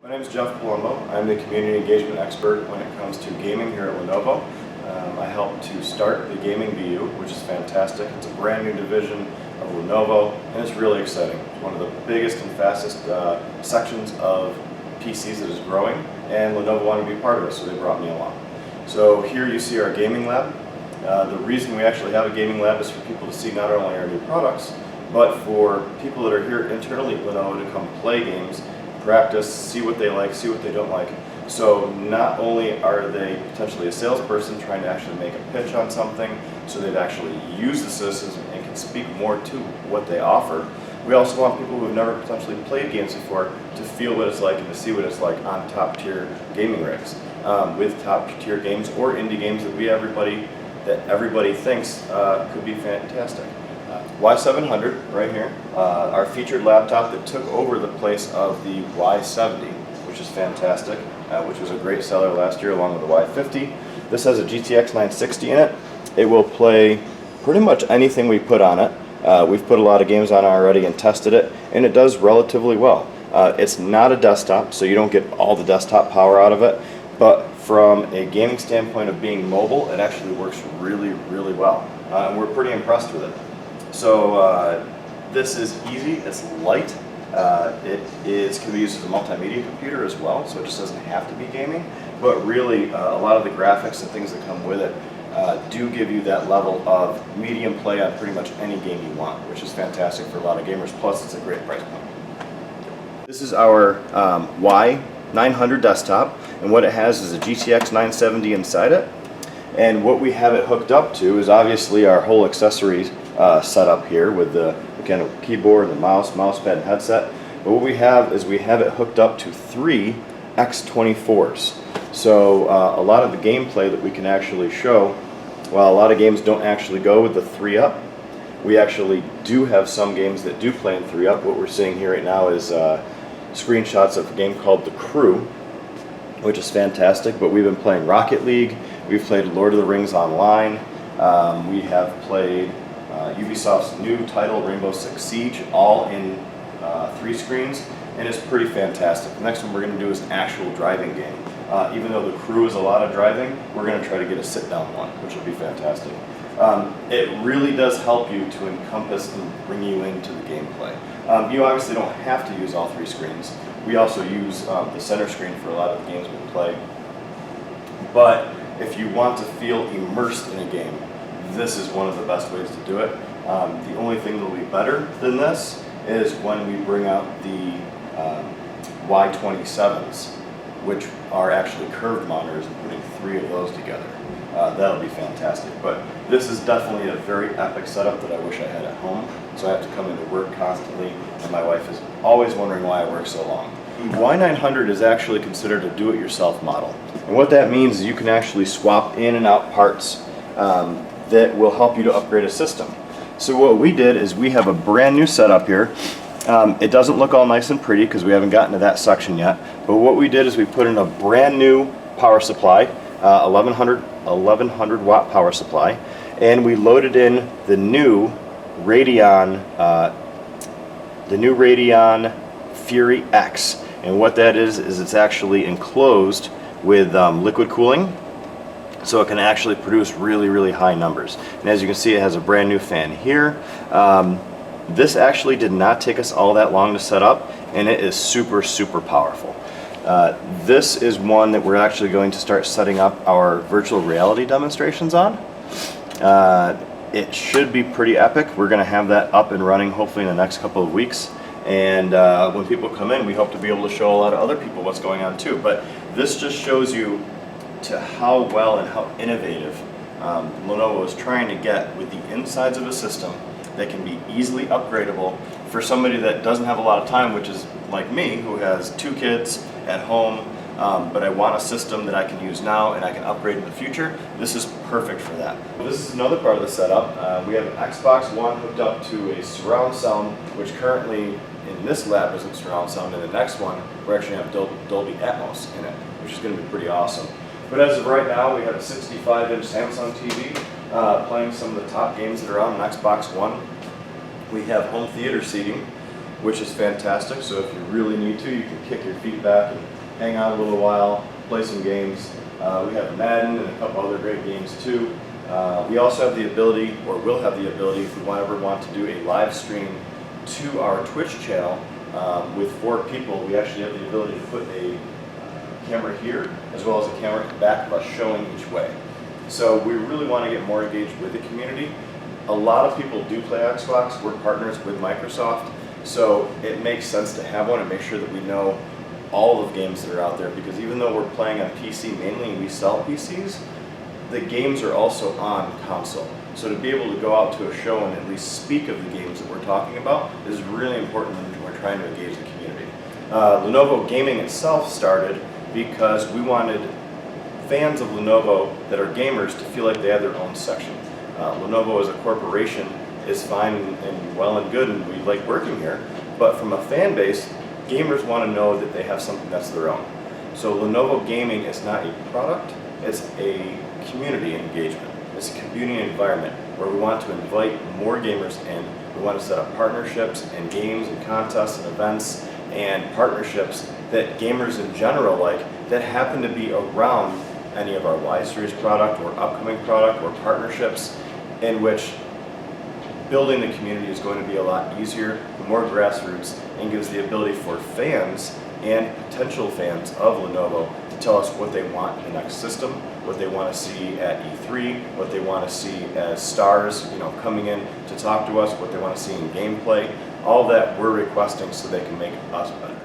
My name is Jeff Palumbo. I'm the community engagement expert when it comes to gaming here at Lenovo. I helped to start the Gaming BU, which is fantastic. It's a brand new division of Lenovo, and it's really exciting. It's one of the biggest and fastest sections of PCs that is growing, and Lenovo wanted to be part of it, so they brought me along. So here you see our gaming lab. The reason we actually have a gaming lab is for people to see not only our new products, but for people that are here internally at Lenovo to come play games, practice, see what they like, see what they don't like. So not only are they potentially a salesperson trying to actually make a pitch on something, so they've actually used the systems and can speak more to what they offer, we also want people who have never potentially played games before to feel what it's like and to see what it's like on top tier gaming rigs with top tier games or indie games that everybody thinks could be fantastic. Y700 right here, our featured laptop that took over the place of the Y70, which is fantastic, which was a great seller last year along with the Y50. This has a GTX 960 in it. It will play pretty much anything we put on it. We've put a lot of games on it already and tested it, and it does relatively well. It's not a desktop, so you don't get all the desktop power out of it, but from a gaming standpoint of being mobile, it actually works really, really well. And we're pretty impressed with it. So this is easy, it's light, can be used as a multimedia computer as well, so it just doesn't have to be gaming, but really a lot of the graphics and things that come with it do give you that level of medium play on pretty much any game you want, which is fantastic for a lot of gamers, plus it's a great price point. This is our Y900 desktop, and what it has is a GTX 970 inside it, and what we have it hooked up to is obviously our whole accessories setup here with the kind of keyboard, the mouse pad, and headset. But what we have is we have it hooked up to 3 X24s. So a lot of the gameplay that we can actually show, while a lot of games don't actually go with the 3-up, we actually do have some games that do play in 3-up. What we're seeing here right now is screenshots of a game called The Crew, which is fantastic, but we've been playing Rocket League, we've played Lord of the Rings Online, we have played Ubisoft's new title, Rainbow Six Siege, all in 3 screens, and it's pretty fantastic. The next one we're going to do is an actual driving game. Even though The Crew is a lot of driving, we're going to try to get a sit-down one, which will be fantastic. It really does help you to encompass and bring you into the gameplay. You obviously don't have to use all 3 screens. We also use the center screen for a lot of the games we play. But if you want to feel immersed in a game, this is one of the best ways to do it. The only thing that will be better than this is when we bring out the Y27s, which are actually curved monitors, and putting 3 of those together. That'll be fantastic. But this is definitely a very epic setup that I wish I had at home. So I have to come into work constantly, and my wife is always wondering why I work so long. The Y900 is actually considered a do-it-yourself model. And what that means is you can actually swap in and out parts that will help you to upgrade a system. So what we did is we have a brand new setup here. It doesn't look all nice and pretty because we haven't gotten to that section yet, but what we did is we put in a brand new power supply, 1100 watt power supply, and we loaded in the new Radeon Fury X. And what that is it's actually enclosed with liquid cooling, so it can actually produce really, really high numbers. And as you can see, it has a brand new fan here. This actually did not take us all that long to set up, and it is super, super powerful. This is one that we're actually going to start setting up our virtual reality demonstrations on. It should be pretty epic. We're going to have that up and running hopefully in the next couple of weeks. And when people come in, we hope to be able to show a lot of other people what's going on too. But this just shows you to how well and how innovative Lenovo is trying to get with the insides of a system that can be easily upgradable for somebody that doesn't have a lot of time, which is like me, who has 2 kids at home, but I want a system that I can use now and I can upgrade in the future. This is perfect for that. This is another part of the setup. We have an Xbox One hooked up to a surround sound, which currently in this lab isn't surround sound. In the next one, we actually have Dolby Atmos in it, which is going to be pretty awesome. But as of right now, we have a 65-inch Samsung TV playing some of the top games that are on an Xbox One. We have home theater seating which is fantastic. So if you really need to, you can kick your feet back and hang out a little while, play some games. We have Madden and a couple other great games too. We also have the ability, or will have the ability, if we ever want to do a live stream to our Twitch channel with 4 people. We actually have the ability to put a camera here as well as a camera at the back of us showing each way. So we really want to get more engaged with the community. A lot of people do play Xbox. We're partners with Microsoft, so it makes sense to have one and make sure that we know all of the games that are out there, because even though we're playing on PC mainly and we sell PCs, the games are also on console. So to be able to go out to a show and at least speak of the games that we're talking about is really important when we're trying to engage the community. Lenovo Gaming itself started because we wanted fans of Lenovo that are gamers to feel like they have their own section. Lenovo as a corporation is fine and well and good, and we like working here, but from a fan base, gamers want to know that they have something that's their own. So Lenovo Gaming is not a product, it's a community engagement. It's a community environment where we want to invite more gamers in. We want to set up partnerships and games and contests and events and partnerships that gamers in general like, that happen to be around any of our Y Series product or upcoming product or partnerships, in which building the community is going to be a lot easier, more grassroots, and gives the ability for fans and potential fans of Lenovo to tell us what they want in the next system, what they want to see at E3, what they want to see as stars, coming in to talk to us, what they want to see in gameplay. All that we're requesting so they can make us better.